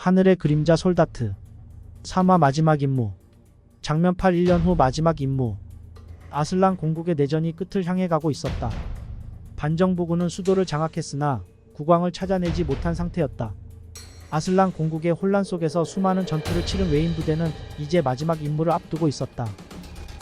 하늘의 그림자 솔다트. 3화 마지막 임무. 장면 8 1년 후 마지막 임무. 아슬란 공국의 내전이 끝을 향해 가고 있었다. 반정부군은 수도를 장악했으나 국왕을 찾아내지 못한 상태였다. 아슬란 공국의 혼란 속에서 수많은 전투를 치른 웨인 부대는 이제 마지막 임무를 앞두고 있었다.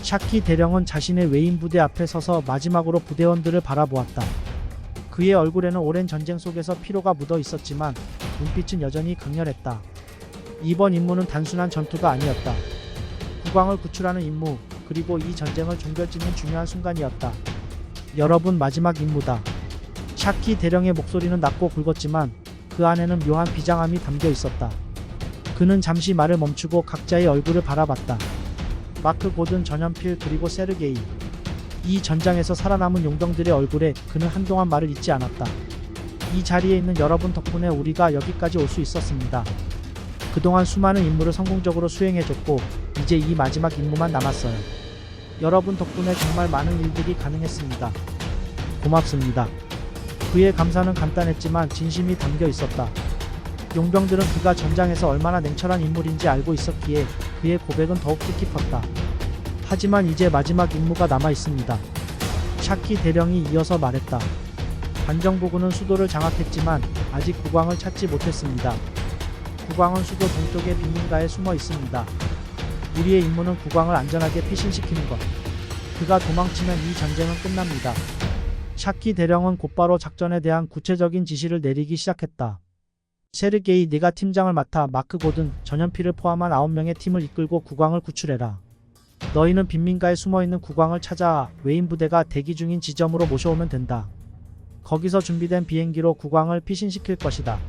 샤키 대령은 자신의 웨인 부대 앞에 서서 마지막으로 부대원들을 바라보았다. 그의 얼굴에는 오랜 전쟁 속에서 피로가 묻어 있었지만 눈빛은 여전히 강렬했다. 이번 임무는 단순한 전투가 아니었다. 국왕을 구출하는 임무, 그리고 이 전쟁을 종결짓는 중요한 순간이었다. 여러분, 마지막 임무다. 샤키 대령의 목소리는 낮고 굵었지만 그 안에는 묘한 비장함이 담겨 있었다. 그는 잠시 말을 멈추고 각자의 얼굴을 바라봤다. 마크 고든, 전염필, 그리고 세르게이. 이 전장에서 살아남은 용병들의 얼굴에 그는 한동안 말을 잇지 않았다. 이 자리에 있는 여러분 덕분에 우리가 여기까지 올 수 있었습니다. 그동안 수많은 임무를 성공적으로 수행해줬고 이제 이 마지막 임무만 남았어요. 여러분 덕분에 정말 많은 일들이 가능했습니다. 고맙습니다. 그의 감사는 간단했지만 진심이 담겨 있었다. 용병들은 그가 전장에서 얼마나 냉철한 인물인지 알고 있었기에 그의 고백은 더욱 뜻깊었다. 하지만 이제 마지막 임무가 남아 있습니다. 샤키 대령이 이어서 말했다. 반정부군은 수도를 장악했지만 아직 국왕을 찾지 못했습니다. 국왕은 수도 동쪽의 빈민가에 숨어 있습니다. 우리의 임무는 국왕을 안전하게 피신시키는 것. 그가 도망치면 이 전쟁은 끝납니다. 샤키 대령은 곧바로 작전에 대한 구체적인 지시를 내리기 시작했다. 세르게이, 네가 팀장을 맡아 마크 고든, 전염필을 포함한 9명의 팀을 이끌고 국왕을 구출해라. 너희는 빈민가에 숨어있는 국왕을 찾아 웨인 부대가 대기 중인 지점으로 모셔오면 된다. 거기서 준비된 비행기로 국왕을 피신시킬 것이다.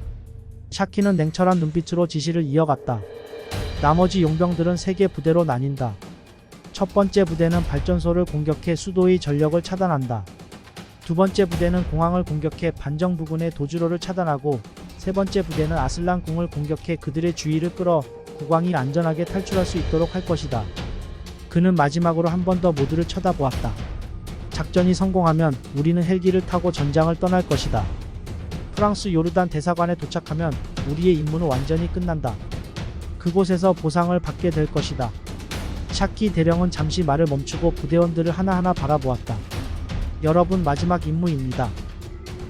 샤키는 냉철한 눈빛으로 지시를 이어갔다. 나머지 용병들은 3개 부대로 나뉜다. 첫 번째 부대는 발전소를 공격해 수도의 전력을 차단한다. 두 번째 부대는 공항을 공격해 반정부군의 도주로를 차단하고, 세 번째 부대는 아슬란 궁을 공격해 그들의 주의를 끌어 국왕이 안전하게 탈출할 수 있도록 할 것이다. 그는 마지막으로 한 번 더 모두를 쳐다보았다. 작전이 성공하면 우리는 헬기를 타고 전장을 떠날 것이다. 프랑스 요르단 대사관에 도착하면 우리의 임무는 완전히 끝난다. 그곳에서 보상을 받게 될 것이다. 샤키 대령은 잠시 말을 멈추고 부대원들을 하나하나 바라보았다. 여러분, 마지막 임무입니다.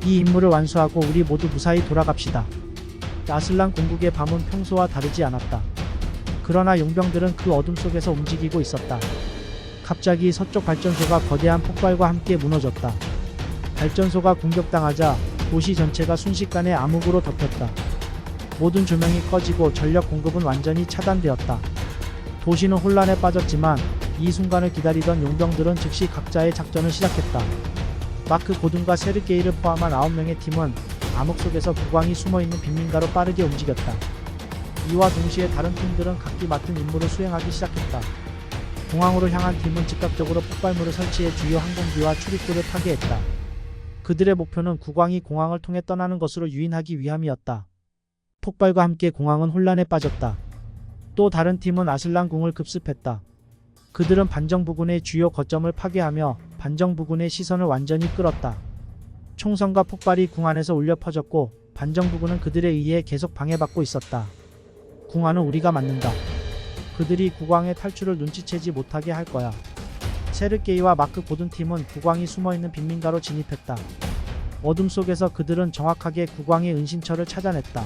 이 임무를 완수하고 우리 모두 무사히 돌아갑시다. 아슬란 공국의 밤은 평소와 다르지 않았다. 그러나 용병들은 그 어둠 속에서 움직이고 있었다. 갑자기 서쪽 발전소가 거대한 폭발과 함께 무너졌다. 발전소가 공격당하자 도시 전체가 순식간에 암흑으로 덮였다. 모든 조명이 꺼지고 전력 공급은 완전히 차단되었다. 도시는 혼란에 빠졌지만 이 순간을 기다리던 용병들은 즉시 각자의 작전을 시작했다. 마크 고든과 세르게이를 포함한 9명의 팀은 암흑 속에서 국왕이 숨어있는 빈민가로 빠르게 움직였다. 이와 동시에 다른 팀들은 각기 맡은 임무를 수행하기 시작했다. 공항으로 향한 팀은 즉각적으로 폭발물을 설치해 주요 항공기와 출입구를 파괴했다. 그들의 목표는 국왕이 공항을 통해 떠나는 것으로 유인하기 위함이었다. 폭발과 함께 공항은 혼란에 빠졌다. 또 다른 팀은 아슬란 궁을 급습했다. 그들은 반정부군의 주요 거점을 파괴하며 반정부군의 시선을 완전히 끌었다. 총성과 폭발이 궁 안에서 울려 퍼졌고 반정부군은 그들에 의해 계속 방해받고 있었다. 궁 안은 우리가 맞는다. 그들이 국왕의 탈출을 눈치채지 못하게 할 거야. 세르게이와 마크 고든 팀은 국왕이 숨어있는 빈민가로 진입했다. 어둠 속에서 그들은 정확하게 국왕의 은신처를 찾아냈다.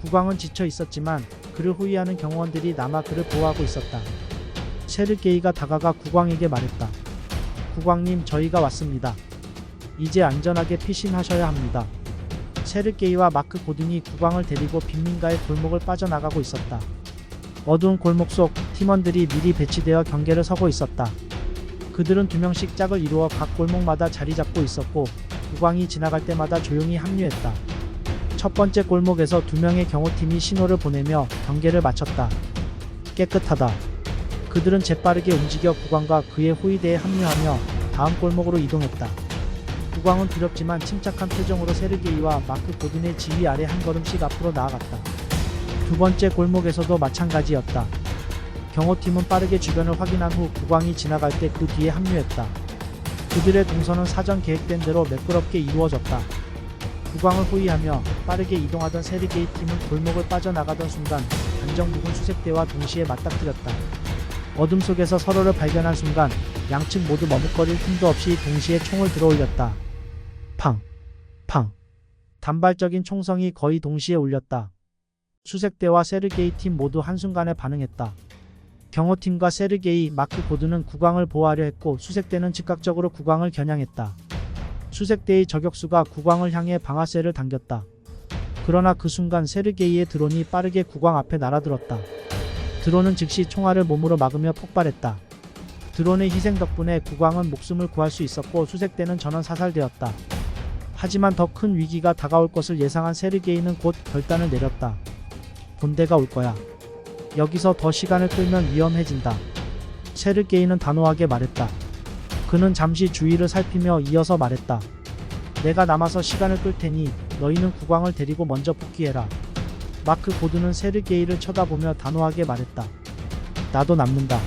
국왕은 지쳐 있었지만 그를 호위하는 경호원들이 남아 그를 보호하고 있었다. 세르게이가 다가가 국왕에게 말했다. 국왕님, 저희가 왔습니다. 이제 안전하게 피신하셔야 합니다. 세르게이와 마크 고든이 국왕을 데리고 빈민가의 골목을 빠져나가고 있었다. 어두운 골목 속 팀원들이 미리 배치되어 경계를 서고 있었다. 그들은 2명씩 짝을 이루어 각 골목마다 자리 잡고 있었고 국왕이 지나갈 때마다 조용히 합류했다. 첫 번째 골목에서 2명의 경호팀이 신호를 보내며 경계를 마쳤다. 깨끗하다. 그들은 재빠르게 움직여 국왕과 그의 호위대에 합류하며 다음 골목으로 이동했다. 국왕은 두렵지만 침착한 표정으로 세르게이와 마크 고든의 지휘 아래 한 걸음씩 앞으로 나아갔다. 두 번째 골목에서도 마찬가지였다. 경호팀은 빠르게 주변을 확인한 후 국왕이 지나갈 때 그 뒤에 합류했다. 그들의 동선은 사전 계획된 대로 매끄럽게 이루어졌다. 국왕을 호위하며 빠르게 이동하던 세르게이 팀은 골목을 빠져나가던 순간 반정 부근 수색대와 동시에 맞닥뜨렸다. 어둠 속에서 서로를 발견한 순간 양측 모두 머뭇거릴 틈도 없이 동시에 총을 들어올렸다. 팡! 팡! 단발적인 총성이 거의 동시에 울렸다. 수색대와 세르게이 팀 모두 한순간에 반응했다. 경호팀과 세르게이, 마크 고드는 국왕을 보호하려 했고 수색대는 즉각적으로 국왕을 겨냥했다. 수색대의 저격수가 국왕을 향해 방아쇠를 당겼다. 그러나 그 순간 세르게이의 드론이 빠르게 국왕 앞에 날아들었다. 드론은 즉시 총알을 몸으로 막으며 폭발했다. 드론의 희생 덕분에 국왕은 목숨을 구할 수 있었고 수색대는 전원 사살되었다. 하지만 더 큰 위기가 다가올 것을 예상한 세르게이는 곧 결단을 내렸다. 본대가 올 거야. 여기서 더 시간을 끌면 위험해진다. 세르게이는 단호하게 말했다. 그는 잠시 주위를 살피며 이어서 말했다. 내가 남아서 시간을 끌 테니 너희는 국왕을 데리고 먼저 복귀해라. 마크 고드는 세르게이를 쳐다보며 단호하게 말했다. 나도 남는다.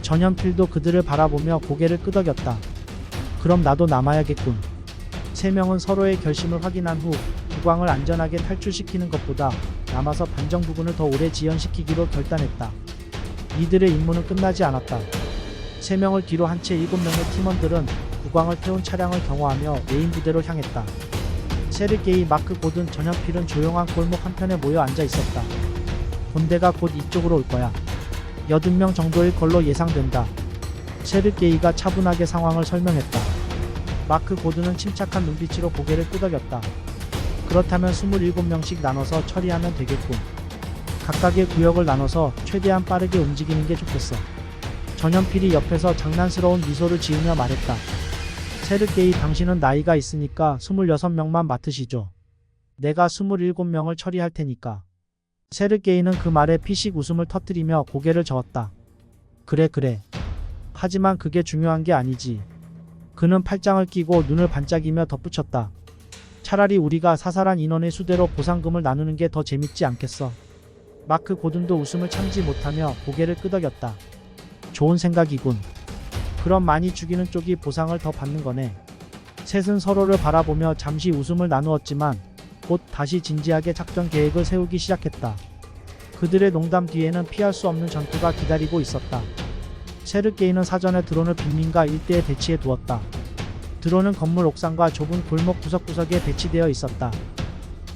전연필도 그들을 바라보며 고개를 끄덕였다. 그럼 나도 남아야겠군. 세 명은 서로의 결심을 확인한 후 국왕을 안전하게 탈출시키는 것보다 남아서 반정 부근을 더 오래 지연시키기로 결단했다. 이들의 임무는 끝나지 않았다. 3명을 뒤로 한 채 7명의 팀원들은 국왕을 태운 차량을 경호하며 메인 부대로 향했다. 세르게이, 마크 고든, 전연필은 조용한 골목 한편에 모여 앉아 있었다. 본대가 곧 이쪽으로 올 거야. 80명 정도일 걸로 예상된다. 세르게이가 차분하게 상황을 설명했다. 마크 고든은 침착한 눈빛으로 고개를 끄덕였다. 그렇다면 27명씩 나눠서 처리하면 되겠군. 각각의 구역을 나눠서 최대한 빠르게 움직이는 게 좋겠어. 전연필이 옆에서 장난스러운 미소를 지으며 말했다. 세르게이, 당신은 나이가 있으니까 26명만 맡으시죠. 내가 27명을 처리할 테니까. 세르게이는 그 말에 피식 웃음을 터뜨리며 고개를 저었다. 그래. 하지만 그게 중요한 게 아니지. 그는 팔짱을 끼고 눈을 반짝이며 덧붙였다. 차라리 우리가 사살한 인원의 수대로 보상금을 나누는 게 더 재밌지 않겠어. 마크 고든도 웃음을 참지 못하며 고개를 끄덕였다. 좋은 생각이군. 그럼 많이 죽이는 쪽이 보상을 더 받는 거네. 셋은 서로를 바라보며 잠시 웃음을 나누었지만 곧 다시 진지하게 작전 계획을 세우기 시작했다. 그들의 농담 뒤에는 피할 수 없는 전투가 기다리고 있었다. 세르게이는 사전에 드론을 빈민가 일대에 배치해 두었다. 드론은 건물 옥상과 좁은 골목 구석구석에 배치되어 있었다.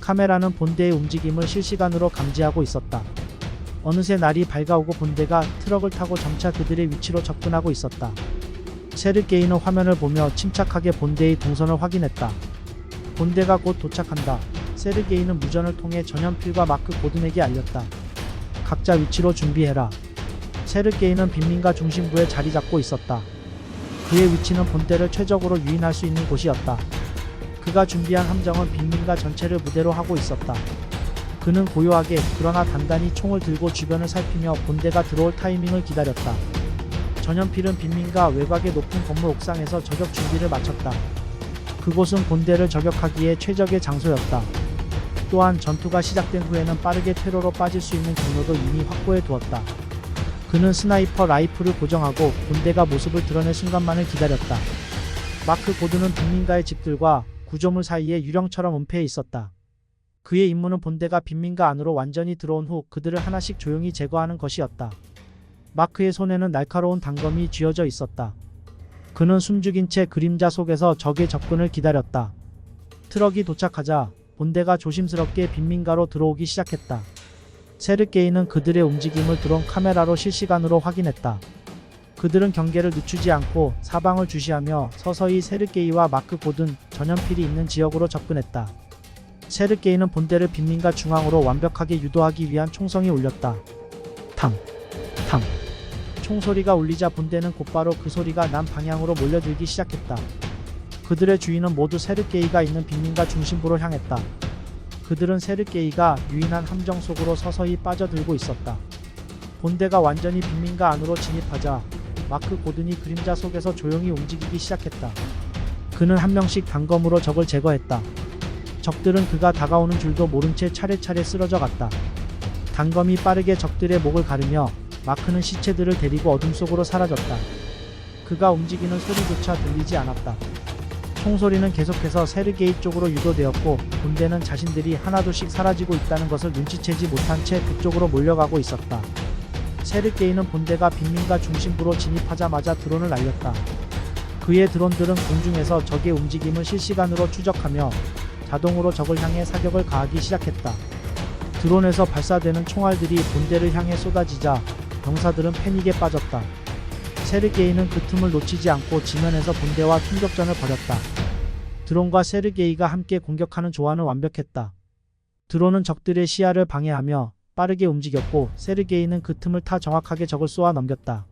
카메라는 본대의 움직임을 실시간으로 감지하고 있었다. 어느새 날이 밝아오고 본대가 트럭을 타고 점차 그들의 위치로 접근하고 있었다. 세르게이는 화면을 보며 침착하게 본대의 동선을 확인했다. 본대가 곧 도착한다. 세르게이는 무전을 통해 전연필과 마크 고든에게 알렸다. 각자 위치로 준비해라. 세르게이는 빈민가 중심부에 자리 잡고 있었다. 그의 위치는 본대를 최적으로 유인할 수 있는 곳이었다. 그가 준비한 함정은 빈민가 전체를 무대로 하고 있었다. 그는 고요하게 그러나 단단히 총을 들고 주변을 살피며 본대가 들어올 타이밍을 기다렸다. 전연필은 빈민가 외곽의 높은 건물 옥상에서 저격 준비를 마쳤다. 그곳은 본대를 저격하기에 최적의 장소였다. 또한 전투가 시작된 후에는 빠르게 퇴로로 빠질 수 있는 경로도 이미 확보해 두었다. 그는 스나이퍼 라이플을 고정하고 본대가 모습을 드러낼 순간만을 기다렸다. 마크 고든은 빈민가의 집들과 구조물 사이에 유령처럼 은폐해 있었다. 그의 임무는 본대가 빈민가 안으로 완전히 들어온 후 그들을 하나씩 조용히 제거하는 것이었다. 마크의 손에는 날카로운 단검이 쥐어져 있었다. 그는 숨죽인 채 그림자 속에서 적의 접근을 기다렸다. 트럭이 도착하자 본대가 조심스럽게 빈민가로 들어오기 시작했다. 세르게이는 그들의 움직임을 드론 카메라로 실시간으로 확인했다. 그들은 경계를 늦추지 않고 사방을 주시하며 서서히 세르게이와 마크 고든, 전연필이 있는 지역으로 접근했다. 세르게이는 본대를 빈민가 중앙으로 완벽하게 유도하기 위한 총성이 울렸다. 탕! 탕! 총소리가 울리자 본대는 곧바로 그 소리가 난 방향으로 몰려들기 시작했다. 그들의 주인은 모두 세르게이가 있는 빈민가 중심부로 향했다. 그들은 세르게이가 유인한 함정 속으로 서서히 빠져들고 있었다. 본대가 완전히 빈민가 안으로 진입하자 마크 고든이 그림자 속에서 조용히 움직이기 시작했다. 그는 한 명씩 단검으로 적을 제거했다. 적들은 그가 다가오는 줄도 모른 채 차례차례 쓰러져 갔다. 단검이 빠르게 적들의 목을 가르며 마크는 시체들을 데리고 어둠 속으로 사라졌다. 그가 움직이는 소리조차 들리지 않았다. 총소리는 계속해서 세르게이 쪽으로 유도되었고 본대는 자신들이 하나둘씩 사라지고 있다는 것을 눈치채지 못한 채 그쪽으로 몰려가고 있었다. 세르게이는 본대가 빈민가 중심부로 진입하자마자 드론을 날렸다. 그의 드론들은 공중에서 적의 움직임을 실시간으로 추적하며 자동으로 적을 향해 사격을 가하기 시작했다. 드론에서 발사되는 총알들이 본대를 향해 쏟아지자 병사들은 패닉에 빠졌다. 세르게이는 그 틈을 놓치지 않고 지면에서 본대와 총격전을 벌였다. 드론과 세르게이가 함께 공격하는 조화는 완벽했다. 드론은 적들의 시야를 방해하며 빠르게 움직였고 세르게이는 그 틈을 타 정확하게 적을 쏘아 넘겼다.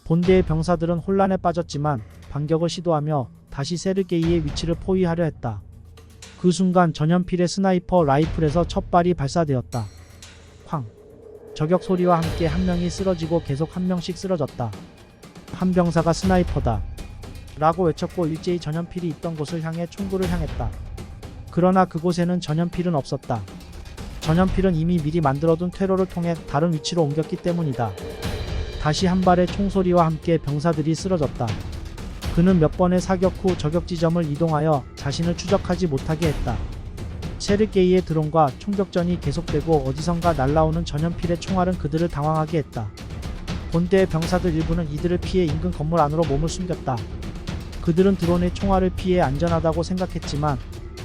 본대의 병사들은 혼란에 빠졌지만 반격을 시도하며 다시 세르게이의 위치를 포위하려 했다. 그 순간 전연필의 스나이퍼 라이플에서 첫 발이 발사되었다. 쾅! 저격 소리와 함께 한 명이 쓰러지고 계속 한 명씩 쓰러졌다. 한 병사가 스나이퍼다 라고 외쳤고 일제히 전연필이 있던 곳을 향해 총구를 향했다. 그러나 그곳에는 전연필은 없었다. 전연필은 이미 미리 만들어둔 퇴로를 통해 다른 위치로 옮겼기 때문이다. 다시 한 발의 총소리와 함께 병사들이 쓰러졌다. 그는 몇 번의 사격 후 저격 지점을 이동하여 자신을 추적하지 못하게 했다. 세르게이의 드론과 총격전이 계속되고 어디선가 날라오는 전연필의 총알은 그들을 당황하게 했다. 본대의 병사들 일부는 이들을 피해 인근 건물 안으로 몸을 숨겼다. 그들은 드론의 총알을 피해 안전하다고 생각했지만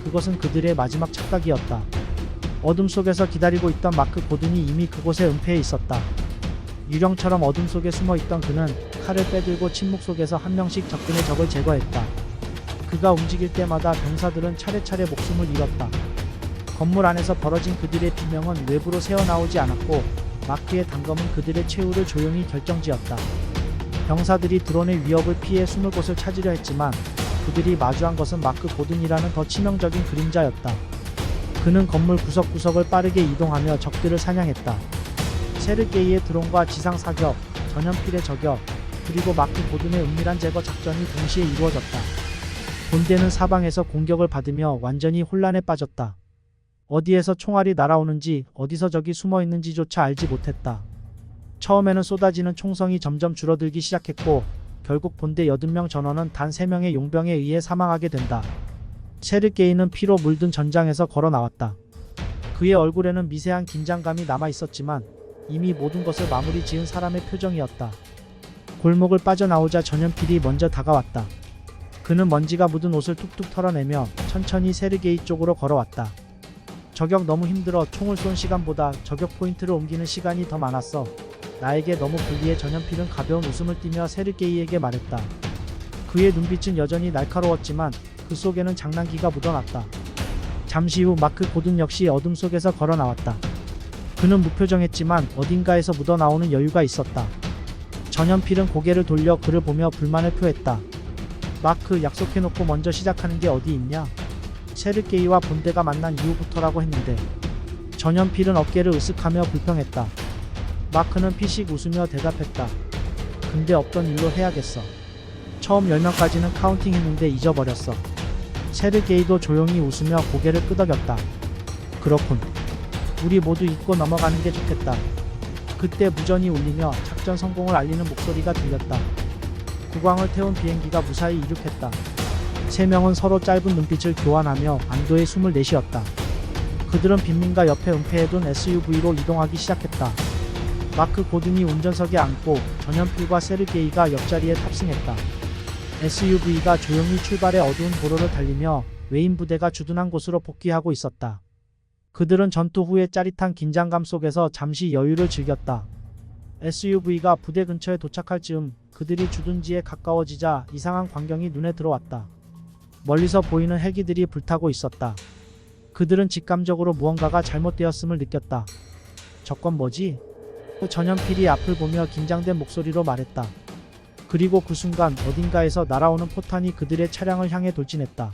그것은 그들의 마지막 착각이었다. 어둠 속에서 기다리고 있던 마크 고든이 이미 그곳에 은폐해 있었다. 유령처럼 어둠 속에 숨어있던 그는 칼을 빼들고 침묵 속에서 한 명씩 적군의 적을 제거했다. 그가 움직일 때마다 병사들은 차례차례 목숨을 잃었다. 건물 안에서 벌어진 그들의 비명은 외부로 새어나오지 않았고 마크의 단검은 그들의 최후를 조용히 결정지었다. 병사들이 드론의 위협을 피해 숨을 곳을 찾으려 했지만 그들이 마주한 것은 마크 고든이라는 더 치명적인 그림자였다. 그는 건물 구석구석을 빠르게 이동하며 적들을 사냥했다. 세르게이의 드론과 지상 사격, 전연필의 저격, 그리고 마크 고든의 은밀한 제거 작전이 동시에 이루어졌다. 본대는 사방에서 공격을 받으며 완전히 혼란에 빠졌다. 어디에서 총알이 날아오는지 어디서 적이 숨어있는지조차 알지 못했다. 처음에는 쏟아지는 총성이 점점 줄어들기 시작했고 결국 본대 80명 전원은 단 3명의 용병에 의해 사망하게 된다. 세르게이는 피로 물든 전장에서 걸어 나왔다. 그의 얼굴에는 미세한 긴장감이 남아있었지만 이미 모든 것을 마무리 지은 사람의 표정이었다. 골목을 빠져나오자 전연필이 먼저 다가왔다. 그는 먼지가 묻은 옷을 툭툭 털어내며 천천히 세르게이 쪽으로 걸어왔다. 저격 너무 힘들어. 총을 쏜 시간보다 저격 포인트를 옮기는 시간이 더 많았어. 나에게 너무 불리해. 전연필은 가벼운 웃음을 띠며 세르게이에게 말했다. 그의 눈빛은 여전히 날카로웠지만 그 속에는 장난기가 묻어났다. 잠시 후 마크 고든 역시 어둠 속에서 걸어 나왔다. 그는 무표정했지만 어딘가에서 묻어나오는 여유가 있었다. 전연필은 고개를 돌려 그를 보며 불만을 표했다. 마크, 약속해놓고 먼저 시작하는 게 어디 있냐? 세르게이와 본대가 만난 이후부터라고 했는데. 전연필은 어깨를 으쓱하며 불평했다. 마크는 피식 웃으며 대답했다. 근데 없던 일로 해야겠어. 처음 10명까지는 카운팅했는데 잊어버렸어. 세르게이도 조용히 웃으며 고개를 끄덕였다. 그렇군. 우리 모두 잊고 넘어가는 게 좋겠다. 그때 무전이 울리며 작전 성공을 알리는 목소리가 들렸다. 국왕을 태운 비행기가 무사히 이륙했다. 3명은 서로 짧은 눈빛을 교환하며 안도의 숨을 내쉬었다. 그들은 빈민가 옆에 은폐해둔 SUV로 이동하기 시작했다. 마크 고든이 운전석에 앉고 전연필과 세르게이가 옆자리에 탑승했다. SUV가 조용히 출발해 어두운 도로를 달리며 외인 부대가 주둔한 곳으로 복귀하고 있었다. 그들은 전투 후의 짜릿한 긴장감 속에서 잠시 여유를 즐겼다. SUV가 부대 근처에 도착할 즈음 그들이 주둔지에 가까워지자 이상한 광경이 눈에 들어왔다. 멀리서 보이는 헬기들이 불타고 있었다. 그들은 직감적으로 무언가가 잘못되었음을 느꼈다. 저건 뭐지? 전연필이 앞을 보며 긴장된 목소리로 말했다. 그리고 그 순간 어딘가에서 날아오는 포탄이 그들의 차량을 향해 돌진했다.